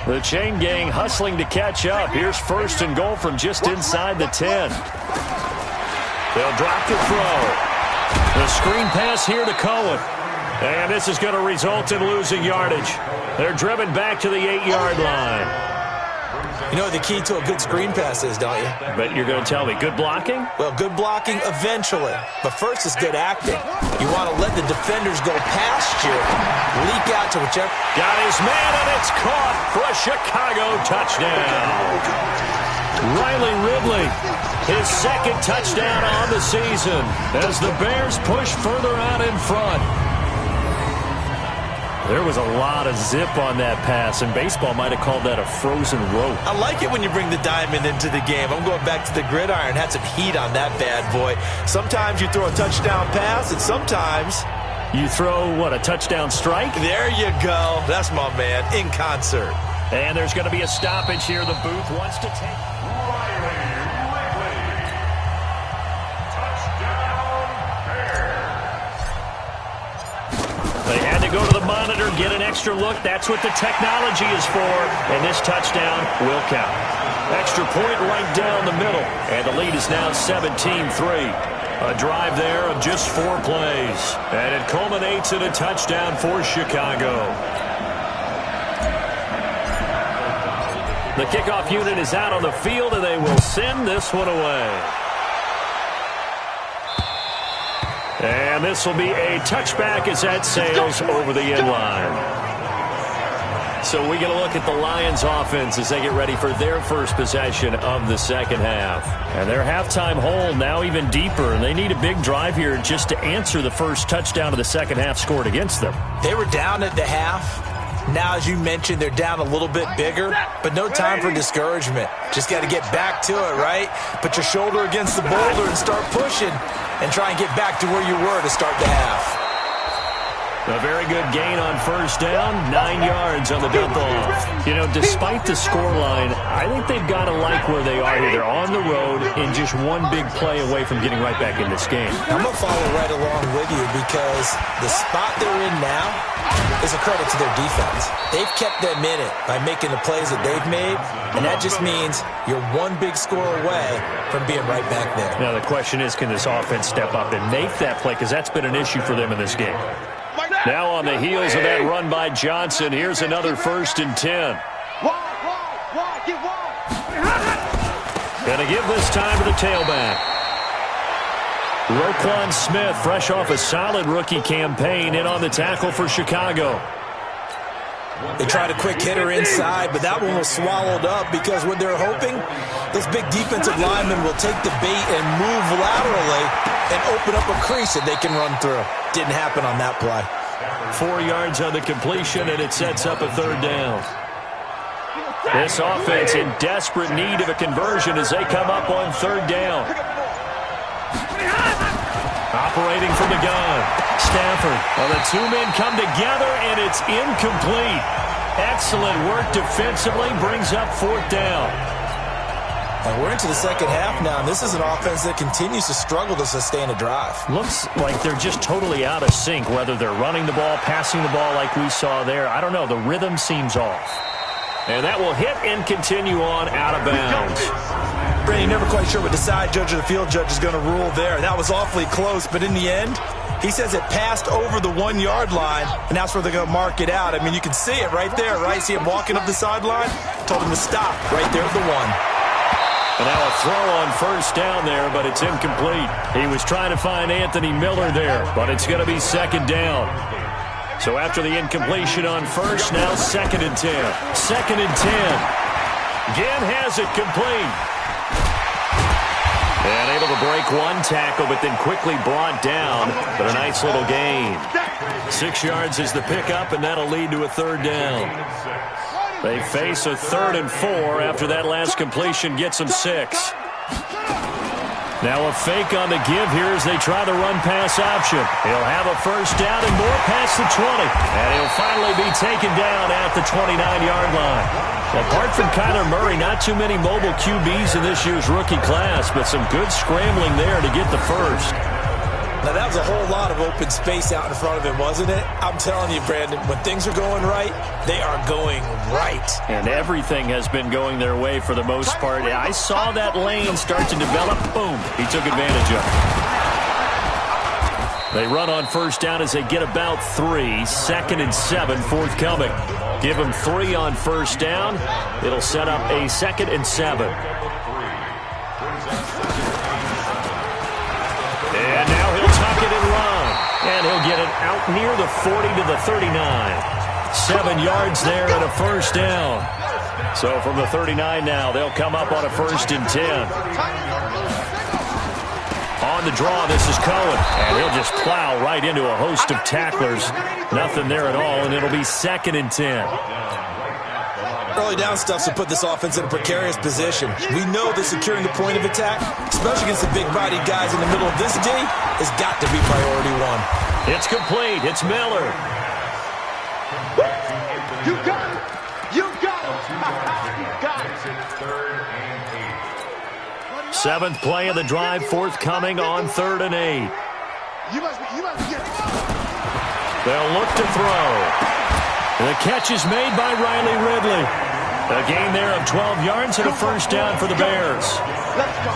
The chain gang hustling to catch up. Here's first and goal from just inside the 10. They'll drop the throw. The screen pass here to Cohen. And this is going to result in losing yardage. They're driven back to the 8-yard line. You know what the key to a good screen pass is, don't you? But you're going to tell me, good blocking? Well, good blocking eventually. But first is good acting. You want to let the defenders go past you, leak out to whichever. Got his man, and it's caught for a Chicago touchdown. Riley Ridley, his second touchdown on the season as the Bears push further out in front. There was a lot of zip on that pass, and baseball might have called that a frozen rope. I like it when you bring the diamond into the game. I'm going back to the gridiron. Had some heat on that bad boy. Sometimes you throw a touchdown pass, and sometimes you throw, what, a touchdown strike? There you go. That's my man, in concert. And there's going to be a stoppage here. The booth wants to take. They had to go to the monitor, get an extra look. That's what the technology is for. And this touchdown will count. Extra point right down the middle. And the lead is now 17-3. A drive there of just 4 plays. And it culminates in a touchdown for Chicago. The kickoff unit is out on the field, and they will send this one away. And this will be a touchback as that sails over the end line. So we get a look at the Lions offense as they get ready for their first possession of the second half. And their halftime hole now even deeper, and they need a big drive here just to answer the first touchdown of the second half scored against them. They were down at the half. Now, as you mentioned, they're down a little bit bigger, but no time for discouragement. Just got to get back to it, right? Put your shoulder against the boulder and start pushing and try and get back to where you were to start the half. A very good gain on first down, 9 yards on the dump off. You know, despite the scoreline, I think they've got to like where they are here. They're on the road and just one big play away from getting right back in this game. I'm going to follow right along with you because the spot they're in now is a credit to their defense. They've kept them in it by making the plays that they've made, and that just means you're one big score away from being right back there. Now the question is, can this offense step up and make that play? Because that's been an issue for them in this game. Now on the heels of that run by Johnson, here's another 1st and 10. Gonna give this time to the tailback. Roquan Smith, fresh off a solid rookie campaign, in on the tackle for Chicago. They tried a quick hitter inside, but that one was swallowed up because what they're hoping, this big defensive lineman will take the bait and move laterally and open up a crease that they can run through. Didn't happen on that play. 4 yards on the completion, and it sets up a 3rd down. This offense in desperate need of a conversion as they come up on 3rd down. Operating from the gun, Stafford. Well, the two men come together, and it's incomplete. Excellent work defensively, brings up 4th down. And we're into the second half now, and this is an offense that continues to struggle to sustain a drive. Looks like they're just totally out of sync, whether they're running the ball, passing the ball like we saw there. I don't know. The rhythm seems off. And that will hit and continue on out of bounds. Brady, never quite sure what the side judge or the field judge is going to rule there. That was awfully close, but in the end, he says it passed over the 1-yard line, and that's where they're going to mark it out. I mean, you can see it right there, right? See him walking up the sideline? Told him to stop right there at the 1. And now a throw on first down there, but it's incomplete. He was trying to find Anthony Miller there, but it's going to be second down. So after the incompletion on first, now 2nd and 10. 2nd and 10. Ginn has it complete. And able to break one tackle, but then quickly brought down. But a nice little gain. 6 yards is the pickup, and that'll lead to a 3rd down. They face a 3rd and 4 after that last completion gets them 6. Now a fake on the give here as they try the run-pass option. He'll have a first down and more past the 20. And he'll finally be taken down at the 29-yard line. Apart from Kyler Murray, not too many mobile QBs in this year's rookie class, but some good scrambling there to get the first. Now, that was a whole lot of open space out in front of him, wasn't it? I'm telling you, Brandon, when things are going right, they are going right. And everything has been going their way for the most part. I saw that lane start to develop. Boom. He took advantage of it. They run on first down as they get about 3. 2nd and 7 forthcoming. Give them 3 on first down. It'll set up a 2nd and 7. And now he'll tuck it and run. And he'll get it out near the 40 to the 39. 7 yards there and a first down. So from the 39 now, they'll come up on a 1st and 10. On the draw, this is Cohen. And he'll just plow right into a host of tacklers. Nothing there at all, and it'll be 2nd and 10. Early down stuff to put this offense in a precarious position. We know that securing the point of attack, especially against the big-bodied guys in the middle of this D, has got to be priority 1. It's complete. It's Miller. You got it. You got it. You got it. 7th play of the drive forthcoming on 3rd and 8. You must get it. They'll look to throw. The catch is made by Riley Ridley. A gain there of 12 yards and a first down for the Bears. Let's go.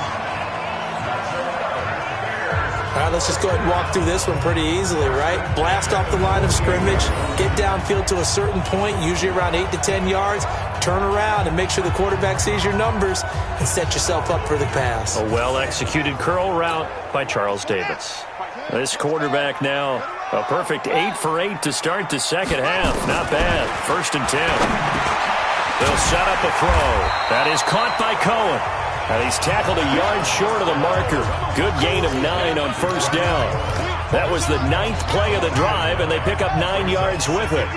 All right, let's just go ahead and walk through this one pretty easily, right? Blast off the line of scrimmage, get downfield to a certain point, usually around 8 to 10 yards, turn around and make sure the quarterback sees your numbers and set yourself up for the pass. A well-executed curl route by Charles Davis. This quarterback now, a perfect 8 for 8 to start the second half. Not bad. 1st and 10. They'll set up a throw. That is caught by Cohen. And he's tackled a yard short of the marker. Good gain of 9 on first down. That was the 9th play of the drive, and they pick up 9 yards with it.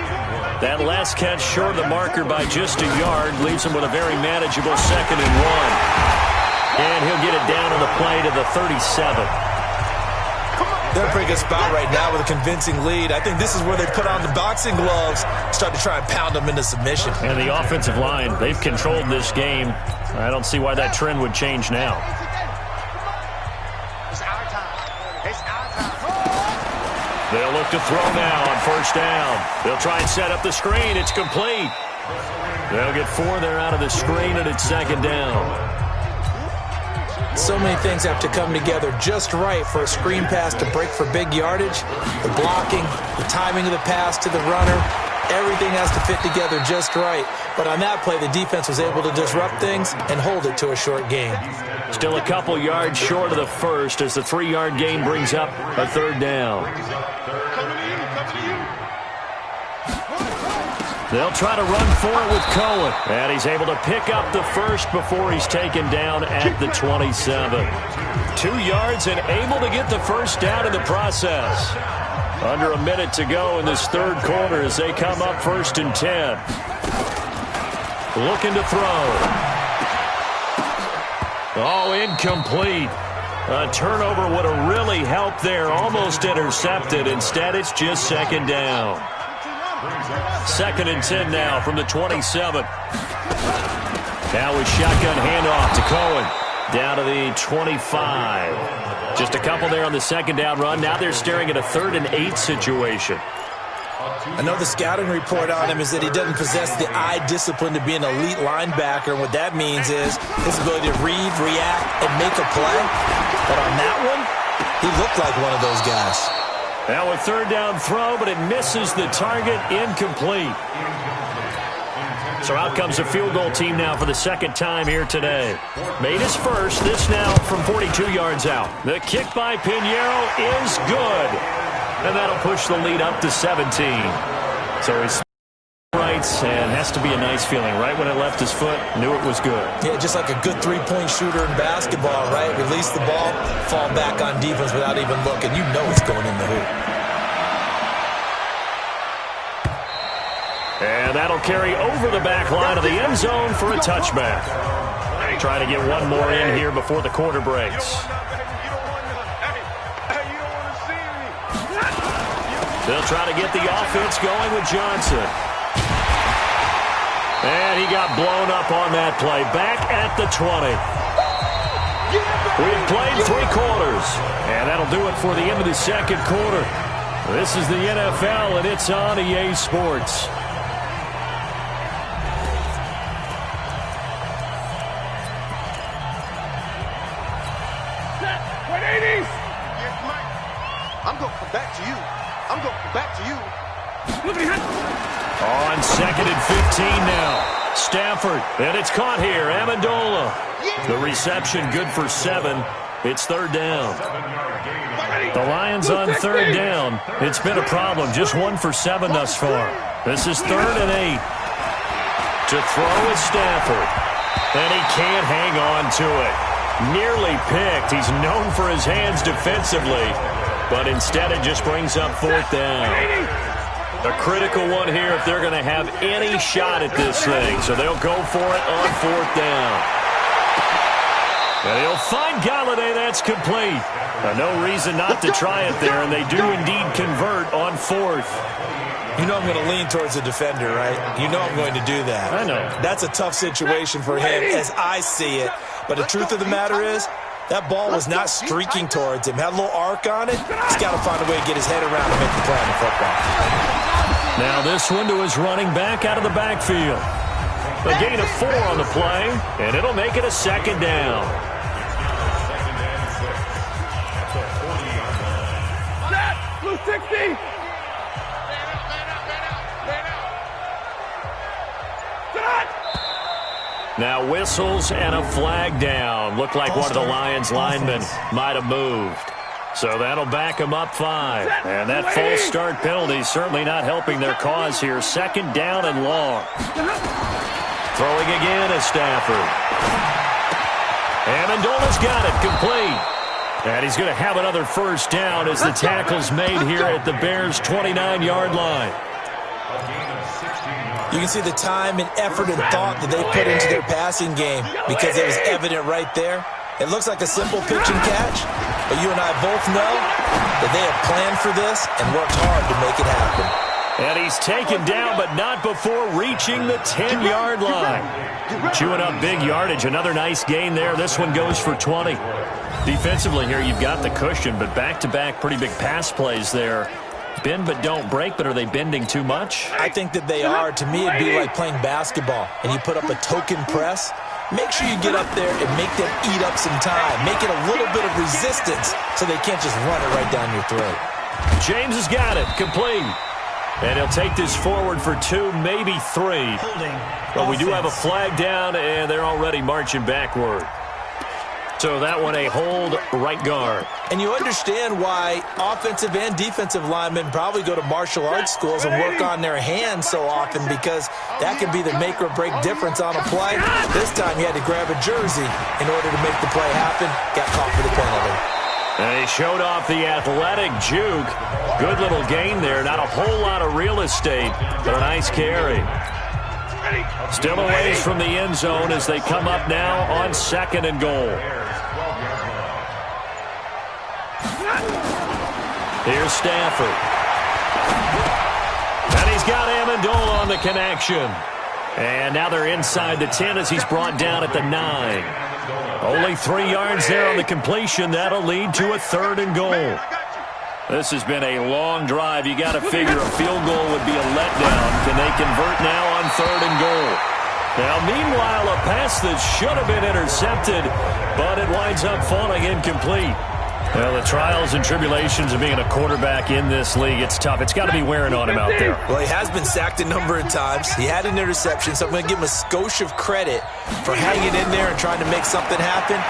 That last catch short of the marker by just a yard leaves him with a very manageable 2nd and 1. And he'll get it down on the play to the 37. They're in a pretty good spot right now with a convincing lead. I think this is where they put on the boxing gloves, start to try and pound them into submission. And the offensive line, they've controlled this game. I don't see why that trend would change now. It's our time. It's our time. They'll look to throw now on first down. They'll try and set up the screen. It's complete. They'll get 4 there out of the screen, and it's 2nd down. So many things have to come together just right for a screen pass to break for big yardage. The blocking, the timing of the pass to the runner, everything has to fit together just right. But on that play, the defense was able to disrupt things and hold it to a short gain. Still a couple yards short of the first as the 3-yard gain brings up a 3rd down. They'll try to run for it with Cohen. And he's able to pick up the first before he's taken down at the 27. 2 yards and able to get the first down in the process. Under a minute to go in this 3rd quarter as they come up 1st and 10. Looking to throw. Oh, incomplete. A turnover would have really helped there. Almost intercepted. Instead, it's just 2nd down. 2nd and 10 now from the 27. Now with shotgun handoff to Cohen. Down to the 25. Just a couple there on the 2nd down run. Now they're staring at a 3rd and 8 situation. I know the scouting report on him is that he doesn't possess the eye discipline to be an elite linebacker. And what that means is his ability to read, react, and make a play. But on that one, he looked like one of those guys. Now a 3rd down throw, but it misses the target. Incomplete. So out comes the field goal team now for the second time here today. Made his first. This now from 42 yards out. The kick by Pinheiro is good. And that'll push the lead up to 17. So he's right, and has to be a nice feeling. Right when it left his foot, knew it was good. Yeah, just like a good three-point shooter in basketball, right? Release the ball, fall back on defense without even looking. You know it's going in the hoop. And that'll carry over the back line of the end zone for a touchback. Trying to get one more in here before the quarter breaks. They'll try to get the offense going with Johnson. And he got blown up on that play. Back at the 20. We've played 3 quarters. And that'll do it for the end of the second quarter. This is the NFL, and it's on EA Sports. I'm going to come back to you. I'm going to come back to you. On second and 15 now. Stafford, and it's caught here. Amendola. The reception good for 7. It's third down. The Lions on third down. It's been a problem. Just 1 for 7 thus far. This is third and 8. To throw is Stafford. And he can't hang on to it. Nearly picked. He's known for his hands defensively. But instead it just brings up fourth down. A critical one here if they're going to have any shot at this thing. So they'll go for it on fourth down. And he'll find Galladay. That's complete. No reason not to try it there, and they do indeed convert on fourth. You know I'm going to lean towards the defender, right? You know I'm going to do that. I know. That's a tough situation for him as I see it. But the truth of the matter is, that ball was not streaking towards him. Had a little arc on it. He's got to find a way to get his head around and make the play on the football. Now this one to his running back out of the backfield. A gain of 4 on the play, and it'll make it a second down. Blue 60. Now whistles and a flag down. Looked like one of the Lions linemen might have moved. So that'll back him up 5. And that false start penalty certainly not helping their cause here. Second down and long. Throwing again is Stafford. Amendola's got it complete. And he's going to have another first down as the tackle's made here at the Bears' 29-yard line. You can see the time and effort and thought that they put into their passing game because it was evident right there. It looks like a simple pitch and catch, but you and I both know that they have planned for this and worked hard to make it happen. And he's taken down, but not before reaching the 10-yard line. Chewing up big yardage. Another nice gain there. This one goes for 20. Defensively here, you've got the cushion, but back-to-back pretty big pass plays there. Bend but don't break, but are they bending too much? I think that they are. To me, it'd be like playing basketball, and you put up a token press. Make sure you get up there and make them eat up some time. Make it a little bit of resistance so they can't just run it right down your throat. James has got it. Complete. And he'll take this forward for 2, maybe 3. But we do have a flag down, and they're already marching backward. So that one a hold right guard. And you understand why offensive and defensive linemen probably go to martial arts schools and work on their hands so often, because that can be the make or break difference on a play. This time you had to grab a jersey in order to make the play happen. Got caught for the penalty. And he showed off the athletic juke. Good little gain there. Not a whole lot of real estate, but a nice carry. Still a ways from the end zone as they come up now on second and goal. Here's Stafford. And he's got Amendola on the connection. And now they're inside the 10 as he's brought down at the 9. Only 3 yards there on the completion. That'll lead to a 3rd and goal. This has been a long drive. You got to figure a field goal would be a letdown. Can they convert now on 3rd and goal? Now, meanwhile, a pass that should have been intercepted, but it winds up falling incomplete. Well, the trials and tribulations of being a quarterback in this league, it's tough. It's got to be wearing on him out there. Well, he has been sacked a number of times. He had an interception, so I'm going to give him a skosh of credit for hanging in there and trying to make something happen,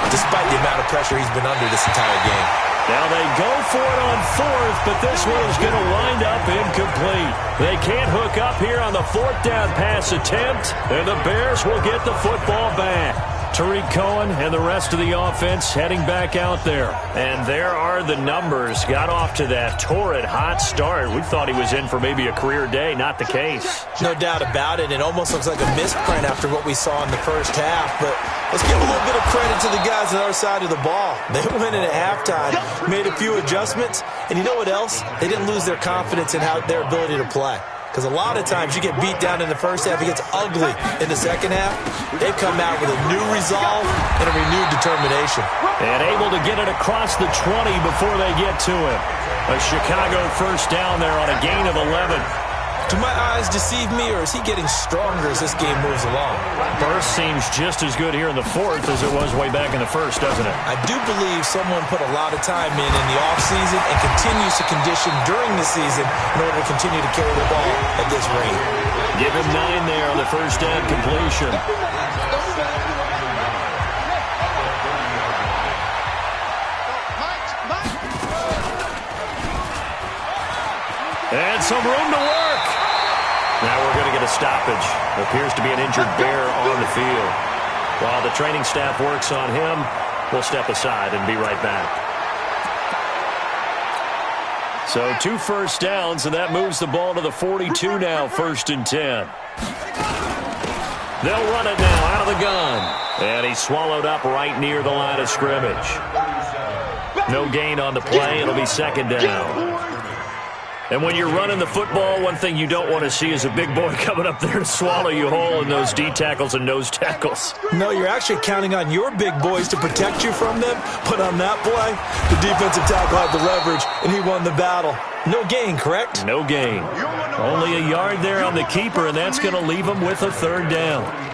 despite the amount of pressure he's been under this entire game. Now they go for it on fourth, but this one is going to wind up incomplete. They can't hook up here on the fourth down pass attempt, and the Bears will get the football back. Tariq Cohen and the rest of the offense heading back out there. And there are the numbers. Got off to that torrid hot start. We thought he was in for maybe a career day. Not the case. No doubt about it. It almost looks like a misprint after what we saw in the first half. But let's give a little bit of credit to the guys on the other side of the ball. They went in at halftime, made a few adjustments, and you know what else? They didn't lose their confidence in their ability to play. Because a lot of times you get beat down in the first half, it gets ugly in the second half. They've come out with a new resolve and a renewed determination. And able to get it across the 20 before they get to him. A Chicago first down there on a gain of 11. Do my eyes deceive me, or is he getting stronger as this game moves along? Burst seems just as good here in the fourth as it was way back in the first, doesn't it? I do believe someone put a lot of time in the offseason and continues to condition during the season in order to continue to carry the ball at this rate. Give him 9 there on the first down completion. And some room to work. Now we're going to get a stoppage. Appears to be an injured Bear on the field. While the training staff works on him, we'll step aside and be right back. So 2 first downs, and that moves the ball to the 42 now, 1st and 10. They'll run it now out of the gun. And he's swallowed up right near the line of scrimmage. No gain on the play. It'll be 2nd down. And when you're running the football, one thing you don't want to see is a big boy coming up there to swallow you whole in those D tackles and nose tackles. No, you're actually counting on your big boys to protect you from them. But on that play, the defensive tackle had the leverage, and he won the battle. No gain, correct? No gain. Only a yard there on the keeper, and that's going to leave him with a 3rd down.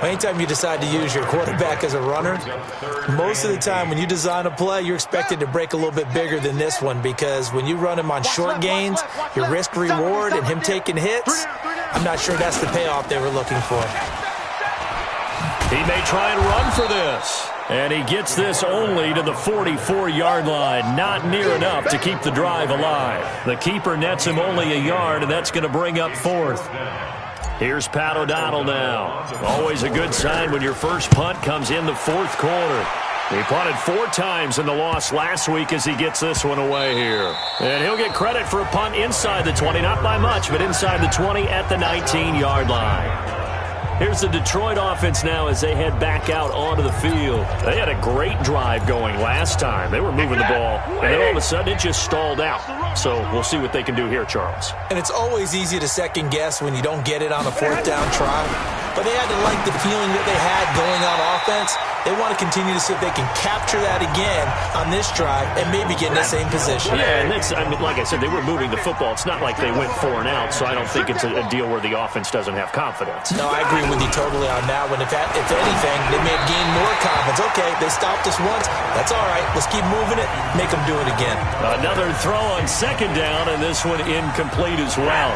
Anytime you decide to use your quarterback as a runner, most of the time when you design a play, you're expected to break a little bit bigger than this one, because when you run him on short gains, your risk-reward and him taking hits, I'm not sure that's the payoff they were looking for. He may try and run for this. And he gets this only to the 44-yard line. Not near enough to keep the drive alive. The keeper nets him only a yard, and that's going to bring up 4th. Here's Pat O'Donnell now. Always a good sign when your first punt comes in the 4th quarter. He punted 4 times in the loss last week as he gets this one away here. And he'll get credit for a punt inside the 20, not by much, but inside the 20 at the 19-yard line. Here's the Detroit offense now as they head back out onto the field. They had a great drive going last time. They were moving the ball, and then all of a sudden it just stalled out. So we'll see what they can do here, Charles. And it's always easy to second-guess when you don't get it on a 4th down try. But they had to like the feeling that they had going on offense. They want to continue to see if they can capture that again on this drive and maybe get in the same position. Yeah, and that's, I mean, like I said, they were moving the football. It's not like they went 4 and out, so I don't think it's a deal where the offense doesn't have confidence. No, I agree with you totally on that one. If anything, they may have gained more confidence. Okay, they stopped us once. That's all right. Let's keep moving it. Make them do it again. Another throw on 2nd down, and this one incomplete as well.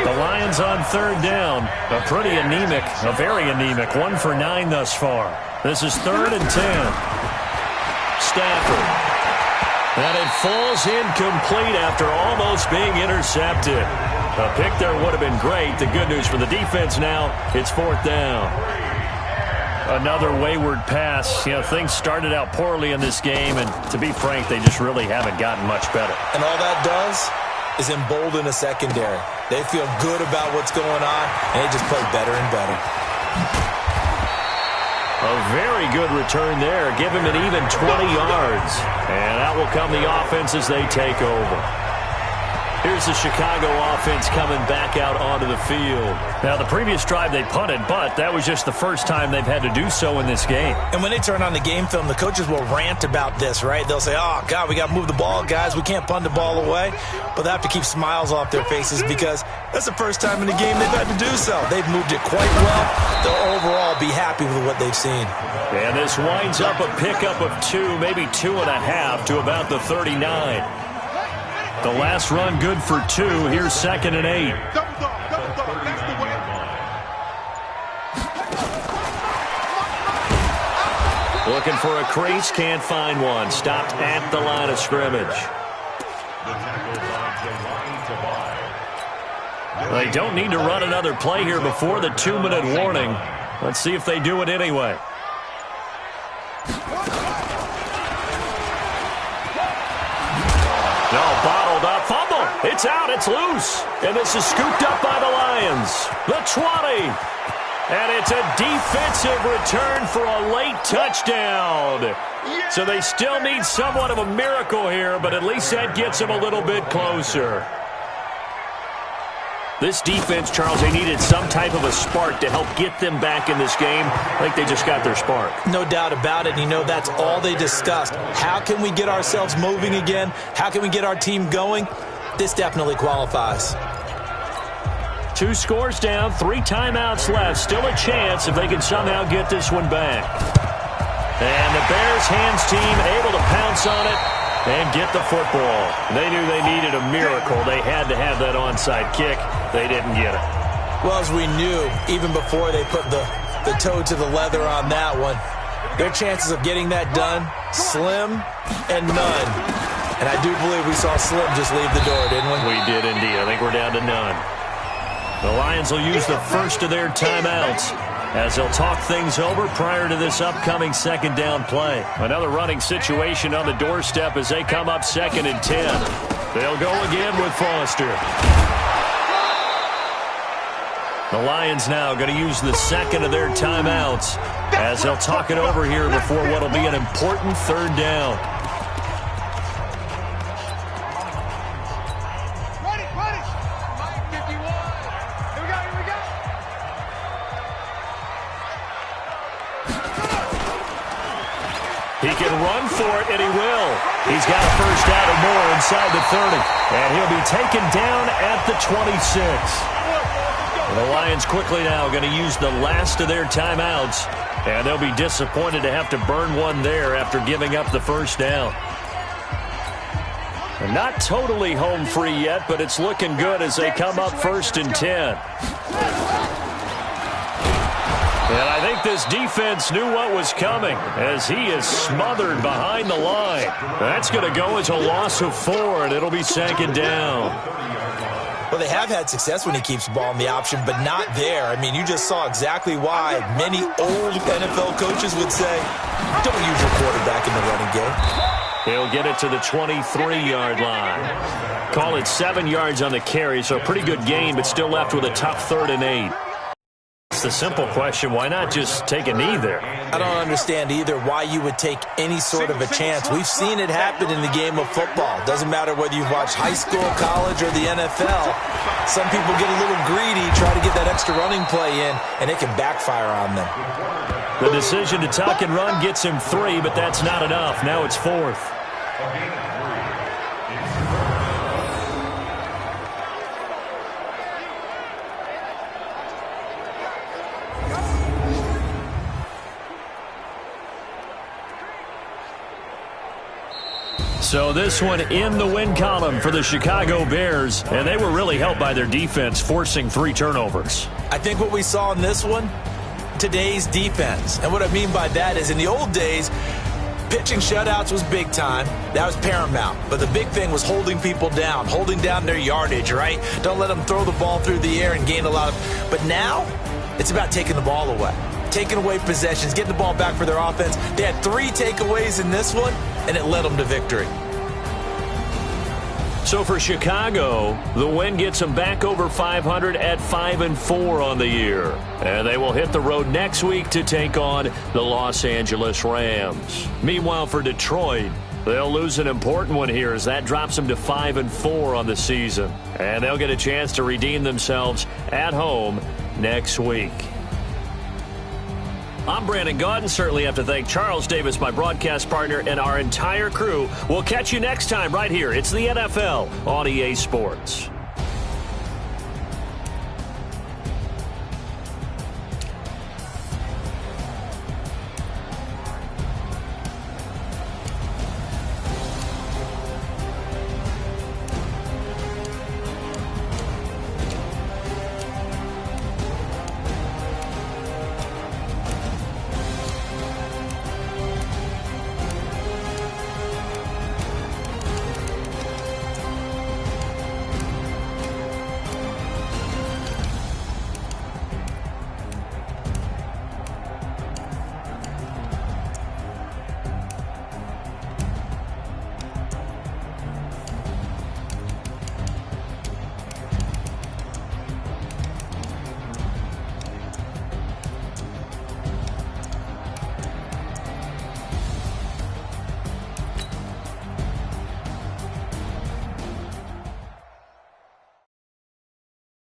The Lions on 3rd down. A pretty anemic, a very anemic 1 for 9 thus far. This is 3rd and 10. Stafford. And it falls incomplete after almost being intercepted. A pick there would have been great. The good news for the defense now, it's 4th down. Another wayward pass. You know, things started out poorly in this game, and to be frank, they just really haven't gotten much better. And all that does is embolden a secondary. They feel good about what's going on, and they just play better and better. A very good return there. Give him an even 20 yards. And that will come the offense as they take over. Here's the Chicago offense coming back out onto the field. Now, the previous drive they punted, but that was just the first time they've had to do so in this game. And when they turn on the game film, the coaches will rant about this, right? They'll say, oh, God, we got to move the ball, guys. We can't punt the ball away. But they have to keep smiles off their faces because that's the first time in the game they've had to do so. They've moved it quite well. They'll overall be happy with what they've seen. And this winds up a pickup of 2, maybe 2.5 to about the 39. The last run good for 2. Here's 2nd and 8. Looking for a crease, can't find one. Stopped at the line of scrimmage. They don't need to run another play here before the 2-minute warning. Let's see if they do it anyway. No, bottled up, fumble. It's out, it's loose. And this is scooped up by the Lions. The 20. And it's a defensive return for a late touchdown. So they still need somewhat of a miracle here, but at least that gets them a little bit closer. This defense, Charles, they needed some type of a spark to help get them back in this game. I think they just got their spark. No doubt about it. And you know, that's all they discussed. How can we get ourselves moving again? How can we get our team going? This definitely qualifies. 2 scores down, 3 timeouts left. Still a chance if they can somehow get this one back. And the Bears hands team able to pounce on it and get the football. They knew they needed a miracle. They had to have that onside kick. They didn't get it. Well, as we knew, even before they put the toe to the leather on that one, their chances of getting that done, slim and none. And I do believe we saw Slim just leave the door, didn't we? We did indeed. I think we're down to none. The Lions will use the first of their timeouts as they'll talk things over prior to this upcoming 2nd down play. Another running situation on the doorstep as they come up 2nd and 10. They'll go again with Foster. The Lions now going to use the 2nd of their timeouts as they'll talk it over here before what will be an important 3rd down. He can run for it, and he will. He's got a first down or more inside the 30. And he'll be taken down at the 26. The Lions quickly now going to use the last of their timeouts. And they'll be disappointed to have to burn one there after giving up the first down. They're not totally home free yet, but it's looking good as they come up 1st and 10. And I think this defense knew what was coming as he is smothered behind the line. That's going to go as a loss of 4, and it'll be 2nd down. Well, they have had success when he keeps the ball in the option, but not there. I mean, you just saw exactly why many old NFL coaches would say, don't use your quarterback in the running game. He'll get it to the 23-yard line. Call it 7 yards on the carry, so a pretty good gain, but still left with a tough 3rd and 8. It's the simple question, why not just take a knee there? I don't understand either why you would take any sort of a chance. We've seen it happen in the game of football. Doesn't matter whether you've watched high school, college, or the NFL. Some people get a little greedy, try to get that extra running play in, and it can backfire on them. The decision to tuck and run gets him 3, but that's not enough. Now it's 4th. So this one in the win column for the Chicago Bears, and they were really helped by their defense forcing 3 turnovers. I think what we saw in this one, today's defense. And what I mean by that is in the old days, pitching shutouts was big time. That was paramount. But the big thing was holding people down, holding down their yardage, right? Don't let them throw the ball through the air and gain a lot of... But now, it's about taking the ball away. Taking away possessions, getting the ball back for their offense. They had 3 takeaways in this one, and it led them to victory. So for Chicago, the win gets them back over 500 at 5-4 on the year. And they will hit the road next week to take on the Los Angeles Rams. Meanwhile, for Detroit, They'll lose an important one here as that drops them to 5-4 on the season. And they'll get a chance to redeem themselves at home next week. I'm Brandon Gaudin. Certainly have to thank Charles Davis, my broadcast partner, and our entire crew. We'll catch you next time right here. It's the NFL on EA Sports.